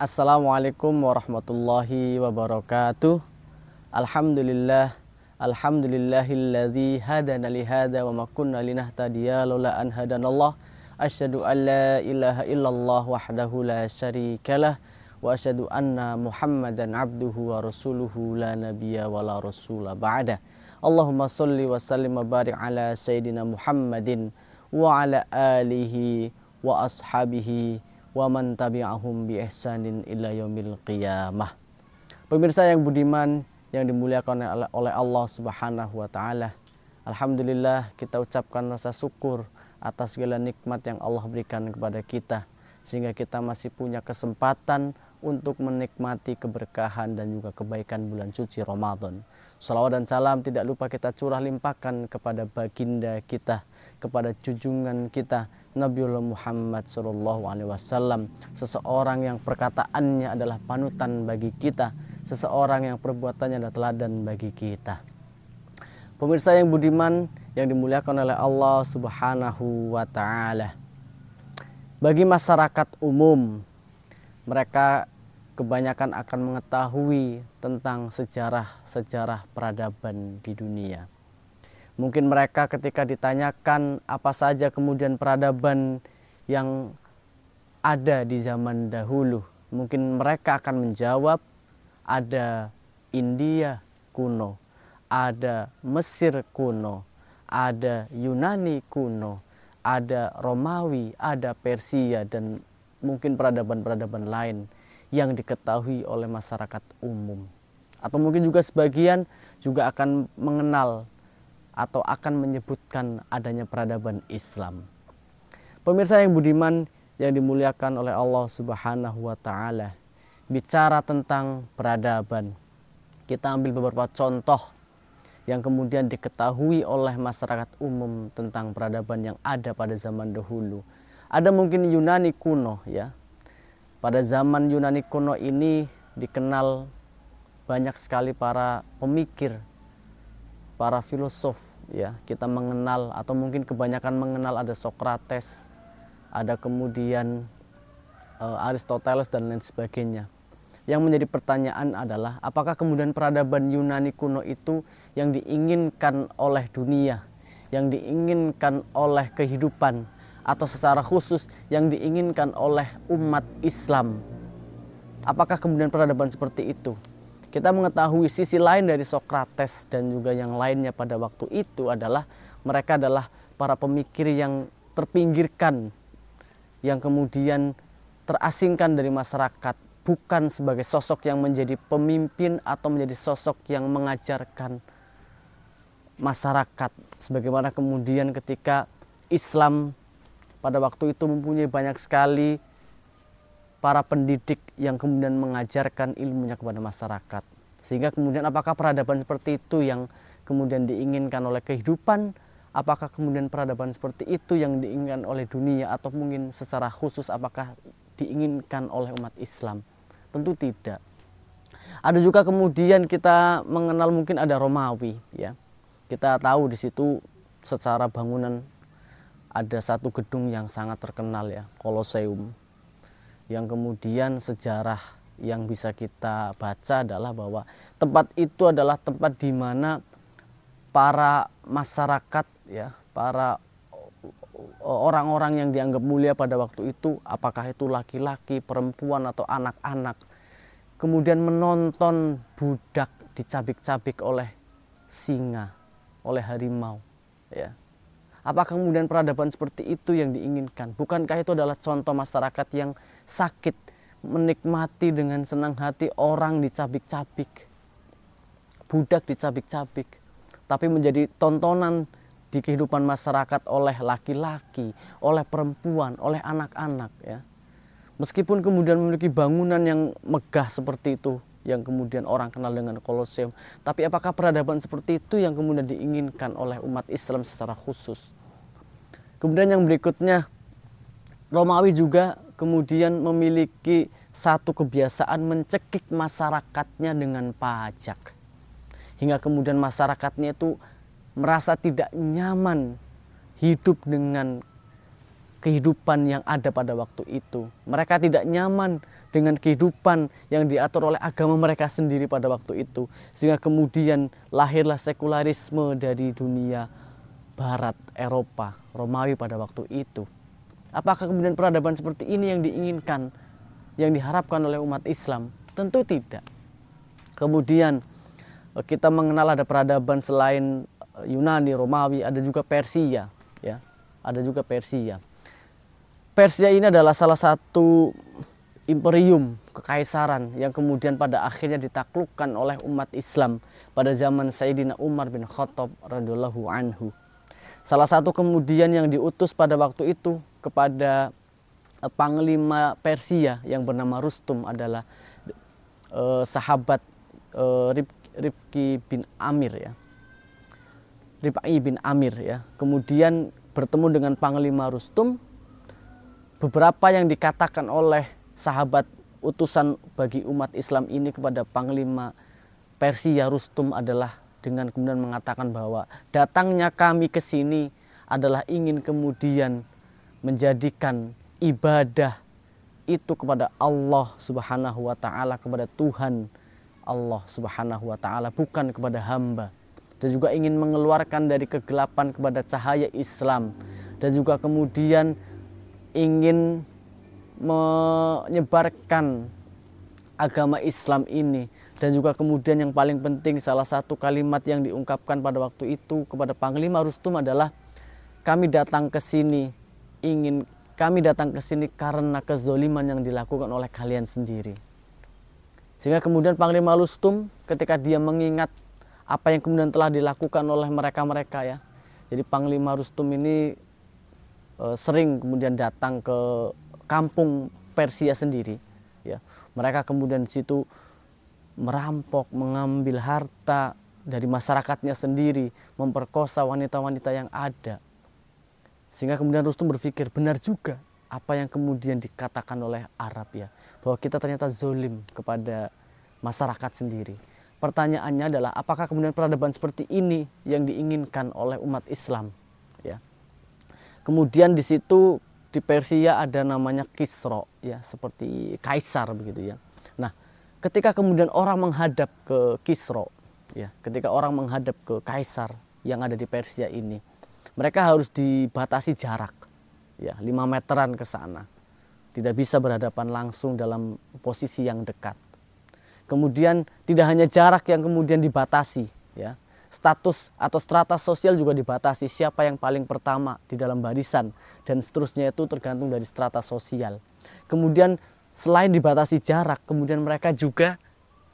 Assalamualaikum warahmatullahi wabarakatuh. Alhamdulillah, alhamdulillahilladzi hadana li hada wa ma kunna linahtadiya laula an hadanallah. Asyhadu an la ilaha illallah wahdahu la syarikalah wa asyhadu anna Muhammadan abduhu wa rasuluhu la nabiyya wa la rasula ba'da. Allahumma sholli wa sallim wa barik ala sayyidina Muhammadin wa ala alihi wa ashabihi wa man tabi'ahum bi ihsanin ila yaumil qiyamah. Pemirsa yang budiman yang dimuliakan oleh Allah Subhanahu wa taala. Alhamdulillah, kita ucapkan rasa syukur atas segala nikmat yang Allah berikan kepada kita sehingga kita masih punya kesempatan untuk menikmati keberkahan dan juga kebaikan bulan suci Ramadan. Salawat dan salam tidak lupa kita curah limpahkan kepada baginda kita, kepada junjungan kita Nabiullah Muhammad SAW, seseorang yang perkataannya adalah panutan bagi kita, seseorang yang perbuatannya adalah teladan bagi kita. Pemirsa yang budiman yang dimuliakan oleh Allah Subhanahu wa taala. Bagi masyarakat umum, mereka kebanyakan akan mengetahui tentang sejarah-sejarah peradaban di dunia. Mungkin mereka ketika ditanyakan apa saja kemudian peradaban yang ada di zaman dahulu, mungkin mereka akan menjawab ada India kuno, ada Mesir kuno, ada Yunani kuno, ada Romawi, ada Persia, dan mungkin peradaban-peradaban lain yang diketahui oleh masyarakat umum. Atau mungkin juga sebagian juga akan mengenal atau akan menyebutkan adanya peradaban Islam. Pemirsa yang budiman yang dimuliakan oleh Allah Subhanahu wa taala, bicara tentang peradaban, kita ambil beberapa contoh yang kemudian diketahui oleh masyarakat umum tentang peradaban yang ada pada zaman dahulu. Ada mungkin Yunani kuno, ya. Pada zaman Yunani kuno ini dikenal banyak sekali para pemikir, para filosof, ya. Kita mengenal atau mungkin kebanyakan mengenal ada Socrates, ada kemudian Aristoteles dan lain sebagainya. Yang menjadi pertanyaan adalah apakah kemudian peradaban Yunani kuno itu yang diinginkan oleh dunia, yang diinginkan oleh kehidupan, atau secara khusus yang diinginkan oleh umat Islam? Apakah kemudian peradaban seperti itu? Kita mengetahui sisi lain dari Socrates dan juga yang lainnya pada waktu itu adalah mereka adalah para pemikir yang terpinggirkan, yang kemudian terasingkan dari masyarakat, bukan sebagai sosok yang menjadi pemimpin atau menjadi sosok yang mengajarkan masyarakat. Sebagaimana kemudian ketika Islam pada waktu itu mempunyai banyak sekali para pendidik yang kemudian mengajarkan ilmunya kepada masyarakat. Sehingga kemudian apakah peradaban seperti itu yang kemudian diinginkan oleh kehidupan? Apakah kemudian peradaban seperti itu yang diinginkan oleh dunia? Atau mungkin secara khusus apakah diinginkan oleh umat Islam? Tentu tidak. Ada juga kemudian kita mengenal mungkin ada Romawi, ya. Kita tahu di situ secara bangunan ada satu gedung yang sangat terkenal, ya, Colosseum. Yang kemudian sejarah yang bisa kita baca adalah bahwa tempat itu adalah tempat di mana para masyarakat, ya, para orang-orang yang dianggap mulia pada waktu itu, apakah itu laki-laki, perempuan atau anak-anak, kemudian menonton budak dicabik-cabik oleh singa, oleh harimau, ya. Apakah kemudian peradaban seperti itu yang diinginkan? Bukankah itu adalah contoh masyarakat yang sakit, menikmati dengan senang hati orang dicabik-cabik, budak dicabik-cabik, tapi menjadi tontonan di kehidupan masyarakat oleh laki-laki, oleh perempuan, oleh anak-anak, ya. Meskipun kemudian memiliki bangunan yang megah seperti itu, yang kemudian orang kenal dengan Colosseum, tapi apakah peradaban seperti itu yang kemudian diinginkan oleh umat Islam secara khusus? Kemudian yang berikutnya, Romawi juga kemudian memiliki satu kebiasaan mencekik masyarakatnya dengan pajak, hingga kemudian masyarakatnya itu merasa tidak nyaman hidup dengan kehidupan yang ada pada waktu itu. Mereka tidak nyaman dengan kehidupan yang diatur oleh agama mereka sendiri pada waktu itu. Sehingga kemudian lahirlah sekularisme dari dunia barat, Eropa, Romawi pada waktu itu. Apakah kemudian peradaban seperti ini yang diinginkan, yang diharapkan oleh umat Islam? Tentu tidak. Kemudian kita mengenal ada peradaban selain Yunani, Romawi, ada juga Persia, ya. Ada juga Persia. Persia ini adalah salah satu imperium kekaisaran yang kemudian pada akhirnya ditaklukkan oleh umat Islam pada zaman Sayyidina Umar bin Khattab radhiyallahu anhu. Salah satu kemudian yang diutus pada waktu itu kepada panglima Persia yang bernama Rustum adalah sahabat Rifqi bin Amir, ya. Rifqi bin Amir, ya. Kemudian bertemu dengan panglima Rustum. Beberapa yang dikatakan oleh sahabat utusan bagi umat Islam ini kepada panglima Persia Rustum adalah dengan kemudian mengatakan bahwa datangnya kami ke sini adalah ingin kemudian menjadikan ibadah itu kepada Allah Subhanahu wa taala, kepada Tuhan Allah Subhanahu wa taala, bukan kepada hamba. Dan juga ingin mengeluarkan dari kegelapan kepada cahaya Islam, dan juga kemudian ingin menyebarkan agama Islam ini. Dan juga kemudian yang paling penting, salah satu kalimat yang diungkapkan pada waktu itu kepada Panglima Rustum adalah, kami datang ke sini karena kezoliman yang dilakukan oleh kalian sendiri. Sehingga kemudian Panglima Rustum ketika dia mengingat apa yang kemudian telah dilakukan oleh mereka-mereka, ya. Jadi Panglima Rustum ini sering kemudian datang ke kampung Persia sendiri, ya. Mereka kemudian di situ merampok, mengambil harta dari masyarakatnya sendiri, memperkosa wanita-wanita yang ada. Sehingga kemudian Rustum berpikir, benar juga apa yang kemudian dikatakan oleh Arab, ya, bahwa kita ternyata zolim kepada masyarakat sendiri. Pertanyaannya adalah, apakah kemudian peradaban seperti ini yang diinginkan oleh umat Islam, ya. Kemudian di situ di Persia ada namanya Kisra, ya, seperti kaisar begitu, ya. Nah, ketika kemudian orang menghadap ke Kisra, ya, ketika orang menghadap ke kaisar yang ada di Persia ini, mereka harus dibatasi jarak, ya, 5 meteran ke sana. Tidak bisa berhadapan langsung dalam posisi yang dekat. Kemudian tidak hanya jarak yang kemudian dibatasi, ya, status atau strata sosial juga dibatasi. Siapa yang paling pertama di dalam barisan dan seterusnya itu tergantung dari strata sosial. Kemudian selain dibatasi jarak, kemudian mereka juga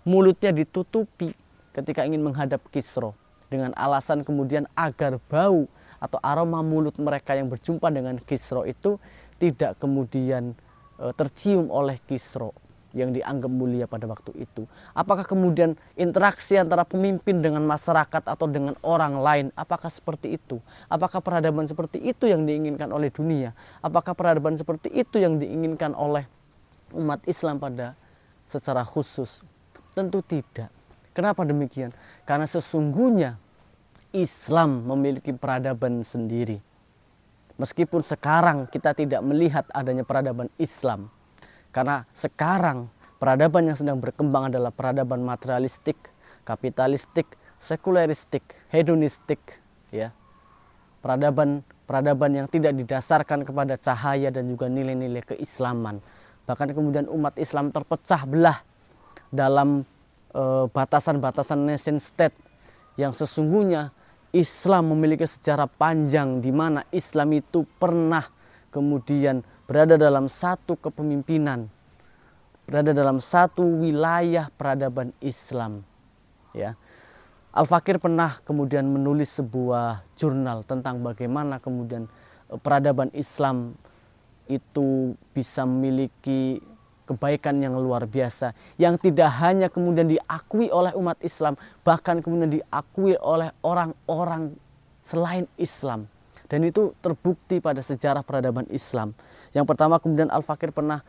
mulutnya ditutupi ketika ingin menghadap Kisra, dengan alasan kemudian agar bau atau aroma mulut mereka yang berjumpa dengan Kisra itu tidak kemudian tercium oleh Kisra yang dianggap mulia pada waktu itu. Apakah kemudian interaksi antara pemimpin dengan masyarakat atau dengan orang lain, apakah seperti itu? Apakah peradaban seperti itu yang diinginkan oleh dunia? Apakah peradaban seperti itu yang diinginkan oleh umat Islam pada secara khusus? Tentu tidak. Kenapa demikian? Karena sesungguhnya Islam memiliki peradaban sendiri. Meskipun sekarang kita tidak melihat adanya peradaban Islam, karena sekarang peradaban yang sedang berkembang adalah peradaban materialistik, kapitalistik, sekuleristik, hedonistik, ya. Peradaban yang tidak didasarkan kepada cahaya dan juga nilai-nilai keislaman. Bahkan kemudian umat Islam terpecah belah dalam batasan-batasan nation state, yang sesungguhnya Islam memiliki sejarah panjang di mana Islam itu pernah kemudian berada dalam satu kepemimpinan, berada dalam satu wilayah peradaban Islam, ya. Al-Fakir pernah kemudian menulis sebuah jurnal tentang bagaimana kemudian peradaban Islam itu bisa memiliki kebaikan yang luar biasa, yang tidak hanya kemudian diakui oleh umat Islam, bahkan kemudian diakui oleh orang-orang selain Islam. Dan itu terbukti pada sejarah peradaban Islam. Yang pertama kemudian Al-Fakir pernah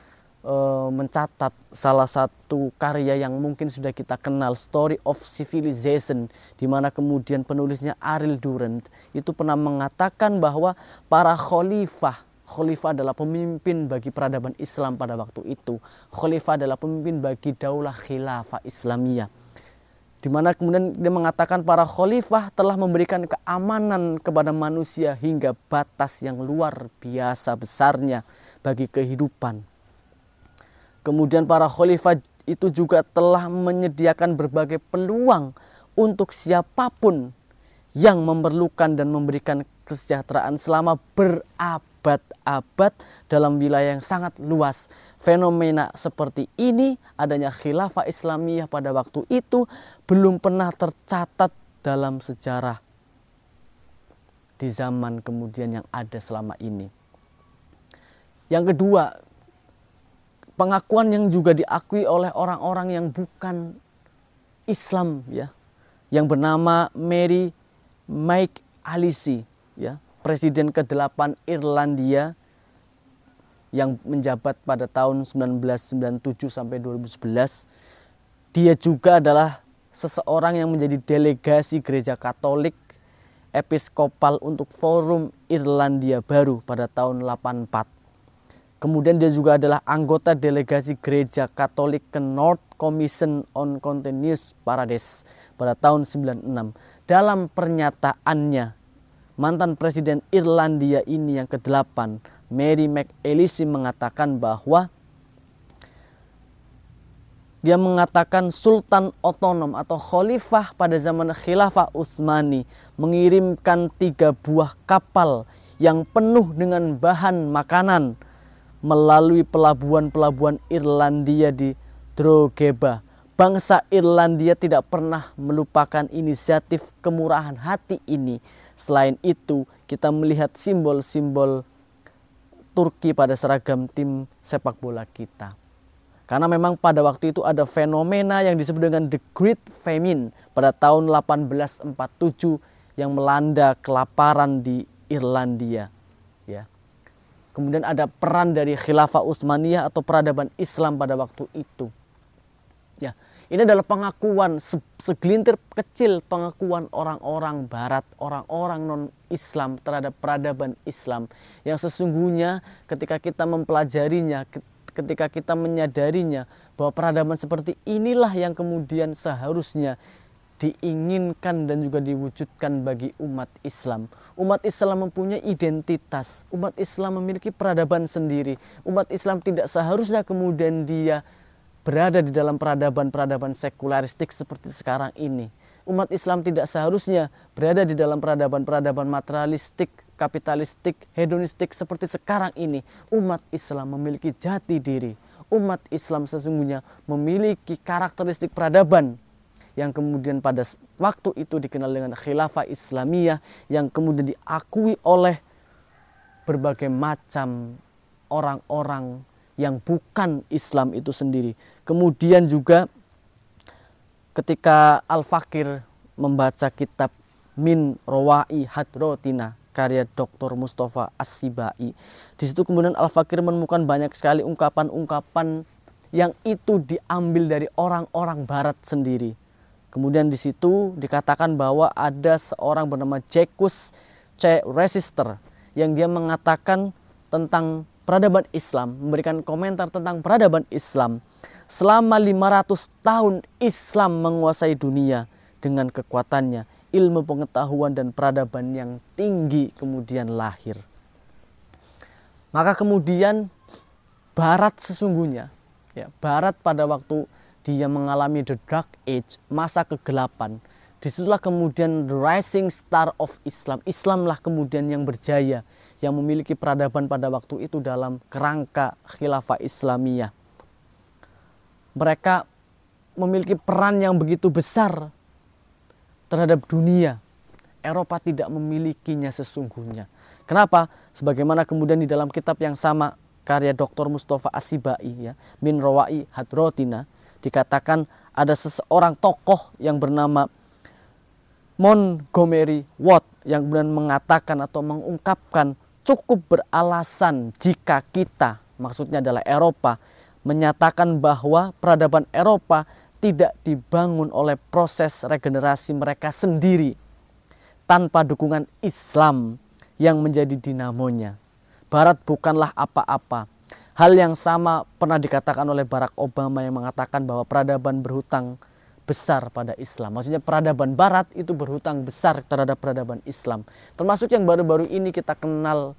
mencatat salah satu karya yang mungkin sudah kita kenal, Story of Civilization, di mana kemudian penulisnya Ariel Durant itu pernah mengatakan bahwa para khalifah Khalifah adalah pemimpin bagi peradaban Islam pada waktu itu. Khalifah adalah pemimpin bagi daulah khilafah Islamiyah. Di mana kemudian dia mengatakan para khalifah telah memberikan keamanan kepada manusia hingga batas yang luar biasa besarnya bagi kehidupan. Kemudian para khalifah itu juga telah menyediakan berbagai peluang untuk siapapun yang memerlukan dan memberikan kesejahteraan selama berabad-abad dalam wilayah yang sangat luas. Fenomena seperti ini, adanya khilafah Islamiyah pada waktu itu, belum pernah tercatat dalam sejarah di zaman kemudian yang ada selama ini. Yang kedua, pengakuan yang juga diakui oleh orang-orang yang bukan Islam, ya, yang bernama Mary McAleese, ya, Presiden ke-8 Irlandia yang menjabat pada tahun 1997 sampai 2011. Dia juga adalah seseorang yang menjadi delegasi Gereja Katolik Episkopal untuk Forum Irlandia Baru pada tahun 84. Kemudian dia juga adalah anggota delegasi Gereja Katolik ke North Commission on Continuous Paradise pada tahun 96. Dalam pernyataannya, mantan Presiden Irlandia ini yang ke-8, Mary McAleese, mengatakan bahwa dia mengatakan Sultan Otonom atau Khalifah pada zaman Khilafah Utsmani mengirimkan 3 buah kapal yang penuh dengan bahan makanan melalui pelabuhan-pelabuhan Irlandia di Drogheda. Bangsa Irlandia tidak pernah melupakan inisiatif kemurahan hati ini. Selain itu, kita melihat simbol-simbol Turki pada seragam tim sepak bola kita. Karena memang pada waktu itu ada fenomena yang disebut dengan The Great Famine pada tahun 1847 yang melanda kelaparan di Irlandia. Ya. Kemudian ada peran dari Khilafah Utsmaniyah atau peradaban Islam pada waktu itu. Ya. Ini adalah pengakuan, segelintir kecil pengakuan orang-orang barat, orang-orang non-Islam terhadap peradaban Islam. Yang sesungguhnya ketika kita mempelajarinya, ketika kita menyadarinya bahwa peradaban seperti inilah yang kemudian seharusnya diinginkan dan juga diwujudkan bagi umat Islam. Umat Islam mempunyai identitas, umat Islam memiliki peradaban sendiri. Umat Islam tidak seharusnya kemudian dia berada di dalam peradaban-peradaban sekularistik seperti sekarang ini. Umat Islam tidak seharusnya berada di dalam peradaban-peradaban materialistik, kapitalistik, hedonistik seperti sekarang ini. Umat Islam memiliki jati diri. Umat Islam sesungguhnya memiliki karakteristik peradaban yang kemudian pada waktu itu dikenal dengan Khilafah Islamiyah, yang kemudian diakui oleh berbagai macam orang-orang yang bukan Islam itu sendiri. Kemudian juga ketika Al-Fakir membaca kitab Min Rawa'i Hadrotina karya Dr. Mustafa As-Sibai, di situ kemudian Al-Fakir menemukan banyak sekali ungkapan-ungkapan yang itu diambil dari orang-orang barat sendiri. Kemudian di situ dikatakan bahwa ada seorang bernama Jacques C. Resister yang dia mengatakan tentang peradaban Islam, memberikan komentar tentang peradaban Islam. Selama 500 tahun Islam menguasai dunia dengan kekuatannya, ilmu pengetahuan dan peradaban yang tinggi kemudian lahir. Maka kemudian Barat sesungguhnya, ya, Barat pada waktu dia mengalami the Dark Age, masa kegelapan, disitulah kemudian the rising star of Islam. Islamlah kemudian yang berjaya, yang memiliki peradaban pada waktu itu dalam kerangka Khilafah Islamiyah. Mereka memiliki peran yang begitu besar terhadap dunia. Eropa tidak memilikinya sesungguhnya. Kenapa? Sebagaimana kemudian di dalam kitab yang sama karya Dr. Mustafa As-Sibai, ya, Min Rawa'i Hadrotina, dikatakan ada seseorang tokoh yang bernama Montgomery Watt yang kemudian mengatakan atau mengungkapkan cukup beralasan jika kita, maksudnya adalah Eropa, menyatakan bahwa peradaban Eropa tidak dibangun oleh proses regenerasi mereka sendiri tanpa dukungan Islam yang menjadi dinamonya. Barat bukanlah apa-apa. Hal yang sama pernah dikatakan oleh Barack Obama yang mengatakan bahwa peradaban berhutang besar pada Islam. Maksudnya peradaban Barat itu berhutang besar terhadap peradaban Islam. Termasuk yang baru-baru ini kita kenal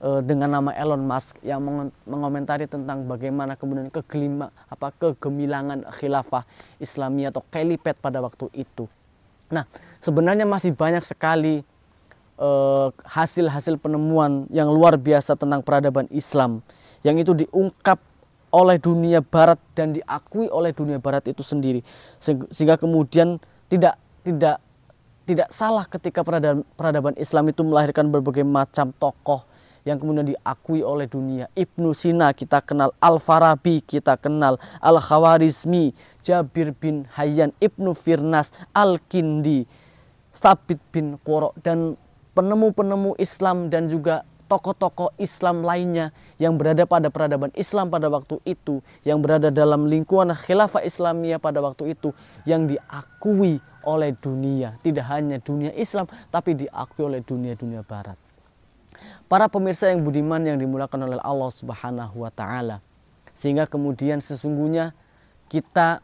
dengan nama Elon Musk yang mengomentari tentang bagaimana kemudian kegemilangan khilafah Islamiyah atau khalifat pada waktu itu. Nah, sebenarnya masih banyak sekali hasil-hasil penemuan yang luar biasa tentang peradaban Islam yang itu diungkap oleh dunia Barat dan diakui oleh dunia Barat itu sendiri, sehingga kemudian tidak salah ketika peradaban Islam itu melahirkan berbagai macam tokoh yang kemudian diakui oleh dunia. Ibnu Sina kita kenal, Al-Farabi kita kenal, Al-Khawarizmi, Jabir bin Hayyan, Ibnu Firnas, Al-Kindi, Thabit bin Qura, dan penemu-penemu Islam dan juga tokoh-tokoh Islam lainnya yang berada pada peradaban Islam pada waktu itu, yang berada dalam lingkungan khilafah Islamiyah pada waktu itu, yang diakui oleh dunia. Tidak hanya dunia Islam, tapi diakui oleh dunia-dunia Barat. Para pemirsa yang budiman yang dimuliakan oleh Allah Subhanahu wa Ta'ala, sehingga kemudian sesungguhnya kita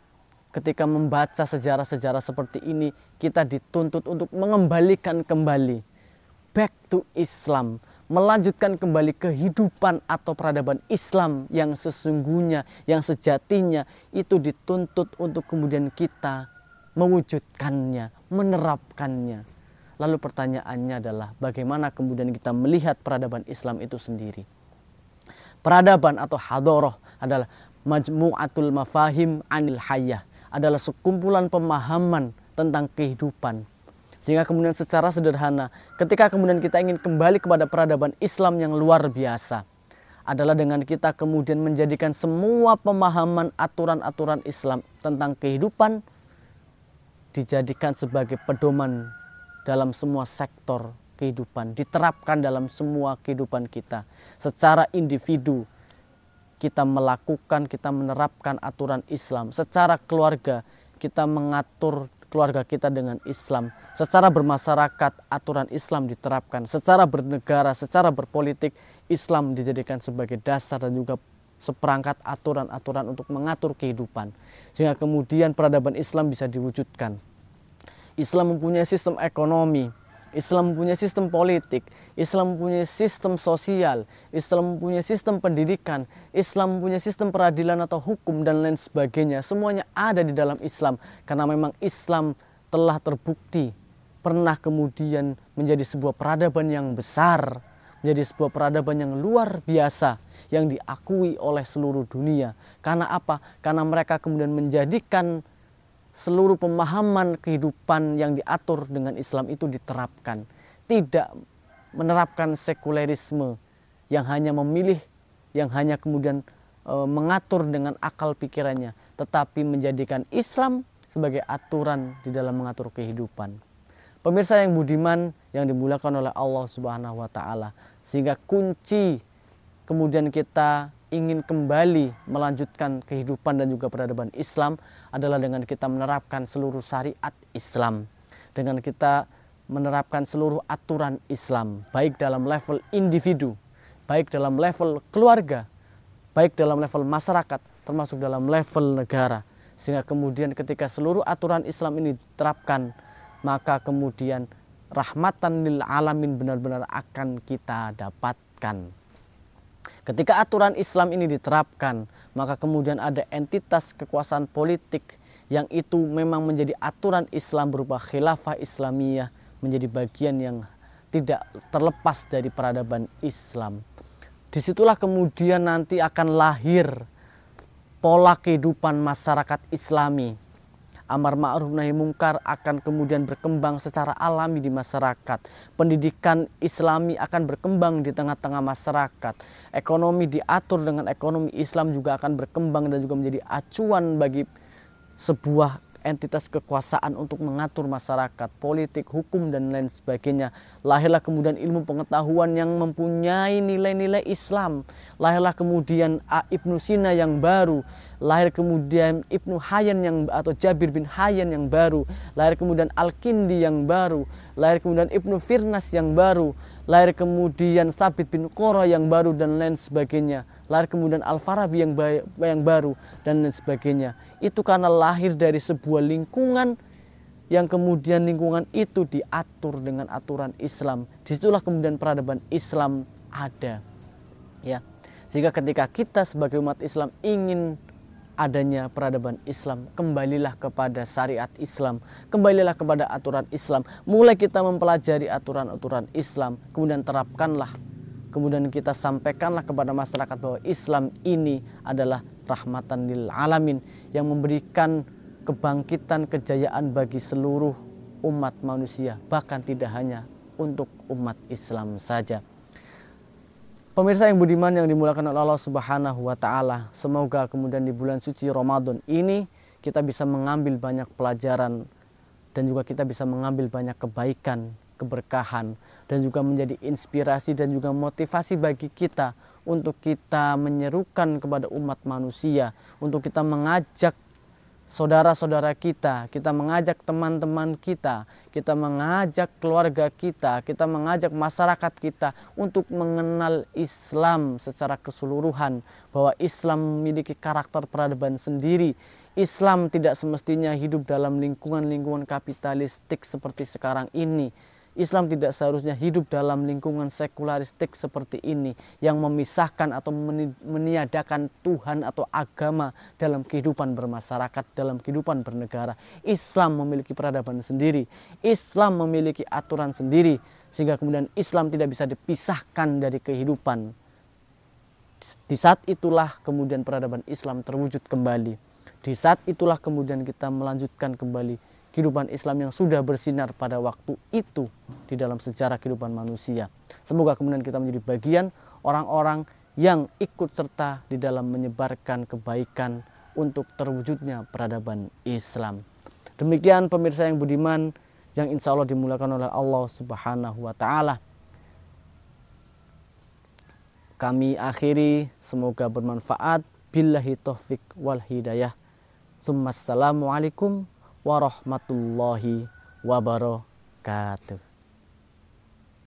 ketika membaca sejarah-sejarah seperti ini, kita dituntut untuk mengembalikan kembali back to Islam, melanjutkan kembali kehidupan atau peradaban Islam yang sesungguhnya, yang sejatinya itu dituntut untuk kemudian kita mewujudkannya, menerapkannya. Lalu pertanyaannya adalah bagaimana kemudian kita melihat peradaban Islam itu sendiri. Peradaban atau hadoroh adalah majmu'atul mafahim anil hayah, adalah sekumpulan pemahaman tentang kehidupan. Sehingga kemudian secara sederhana, ketika kemudian kita ingin kembali kepada peradaban Islam yang luar biasa, adalah dengan kita kemudian menjadikan semua pemahaman aturan-aturan Islam tentang kehidupan dijadikan sebagai pedoman dalam semua sektor kehidupan, diterapkan dalam semua kehidupan kita. Secara individu, kita melakukan, kita menerapkan aturan Islam. Secara keluarga, kita mengatur keluarga kita dengan Islam. Secara bermasyarakat, aturan Islam diterapkan. Secara bernegara, secara berpolitik, Islam dijadikan sebagai dasar dan juga seperangkat aturan-aturan untuk mengatur kehidupan. Sehingga kemudian peradaban Islam bisa diwujudkan. Islam mempunyai sistem ekonomi, Islam mempunyai sistem politik, Islam mempunyai sistem sosial, Islam mempunyai sistem pendidikan, Islam mempunyai sistem peradilan atau hukum dan lain sebagainya. Semuanya ada di dalam Islam karena memang Islam telah terbukti pernah kemudian menjadi sebuah peradaban yang besar, menjadi sebuah peradaban yang luar biasa yang diakui oleh seluruh dunia. Karena apa? Karena mereka kemudian menjadikan seluruh pemahaman kehidupan yang diatur dengan Islam itu diterapkan. Tidak menerapkan sekulerisme yang hanya memilih, yang hanya kemudian mengatur dengan akal pikirannya, tetapi menjadikan Islam sebagai aturan di dalam mengatur kehidupan. Pemirsa yang budiman yang dimuliakan oleh Allah Subhanahu wa Ta'ala, sehingga kunci kemudian kita ingin kembali melanjutkan kehidupan dan juga peradaban Islam adalah dengan kita menerapkan seluruh syariat Islam, dengan kita menerapkan seluruh aturan Islam, baik dalam level individu, baik dalam level keluarga, baik dalam level masyarakat, termasuk dalam level negara. Sehingga kemudian ketika seluruh aturan Islam ini diterapkan, maka kemudian rahmatan lil alamin benar-benar akan kita dapatkan. Ketika aturan Islam ini diterapkan, maka kemudian ada entitas kekuasaan politik yang itu memang menjadi aturan Islam berupa khilafah Islamiyah, menjadi bagian yang tidak terlepas dari peradaban Islam. Disitulah kemudian nanti akan lahir pola kehidupan masyarakat Islami. Amar ma'ruf nahi mungkar akan kemudian berkembang secara alami di masyarakat. Pendidikan Islami akan berkembang di tengah-tengah masyarakat. Ekonomi diatur dengan ekonomi Islam juga akan berkembang dan juga menjadi acuan bagi sebuah entitas kekuasaan untuk mengatur masyarakat, politik, hukum, dan lain sebagainya. Lahirlah kemudian ilmu pengetahuan yang mempunyai nilai-nilai Islam. Lahirlah kemudian Ibnu Sina yang baru. Lahir kemudian Ibnu Hayyan atau Jabir bin Hayyan yang baru. Lahir kemudian Al-Kindi yang baru. Lahir kemudian Ibnu Firnas yang baru. lahir kemudian Thabit bin Qurra yang baru dan lain sebagainya, lahir kemudian Al-Farabi yang baru dan lain sebagainya. Itu karena lahir dari sebuah lingkungan yang kemudian lingkungan itu diatur dengan aturan Islam. Disitulah kemudian peradaban Islam ada, ya. Sehingga ketika kita sebagai umat Islam ingin adanya peradaban Islam, kembalilah kepada syariat Islam, kembalilah kepada aturan Islam. Mulai kita mempelajari aturan-aturan Islam, kemudian terapkanlah, kemudian kita sampaikanlah kepada masyarakat bahwa Islam ini adalah rahmatan lil alamin, yang memberikan kebangkitan, kejayaan bagi seluruh umat manusia, bahkan tidak hanya untuk umat Islam saja. Pemirsa yang budiman yang dimuliakan oleh Allah Subhanahu wa Ta'ala, semoga kemudian di bulan suci Ramadan ini kita bisa mengambil banyak pelajaran dan juga kita bisa mengambil banyak kebaikan, keberkahan, dan juga menjadi inspirasi dan juga motivasi bagi kita untuk kita menyerukan kepada umat manusia, untuk kita mengajak saudara-saudara kita mengajak teman-teman kita mengajak keluarga kita mengajak masyarakat kita untuk mengenal Islam secara keseluruhan, bahwa Islam memiliki karakter peradaban sendiri. Islam tidak semestinya hidup dalam lingkungan-lingkungan kapitalistik seperti sekarang ini. Islam tidak seharusnya hidup dalam lingkungan sekularistik seperti ini yang memisahkan atau meniadakan Tuhan atau agama dalam kehidupan bermasyarakat, dalam kehidupan bernegara. Islam memiliki peradaban sendiri, Islam memiliki aturan sendiri, sehingga kemudian Islam tidak bisa dipisahkan dari kehidupan. Di saat itulah kemudian peradaban Islam terwujud kembali. Di saat itulah kemudian kita melanjutkan kembali kehidupan Islam yang sudah bersinar pada waktu itu di dalam sejarah kehidupan manusia. Semoga kemudian kita menjadi bagian orang-orang yang ikut serta di dalam menyebarkan kebaikan untuk terwujudnya peradaban Islam. Demikian pemirsa yang budiman yang insya Allah dimuliakan oleh Allah Subhanahu wa Ta'ala. Kami akhiri, semoga bermanfaat. Billahi taufik wal hidayah. Assalamualaikum warahmatullahi wabarakatuh.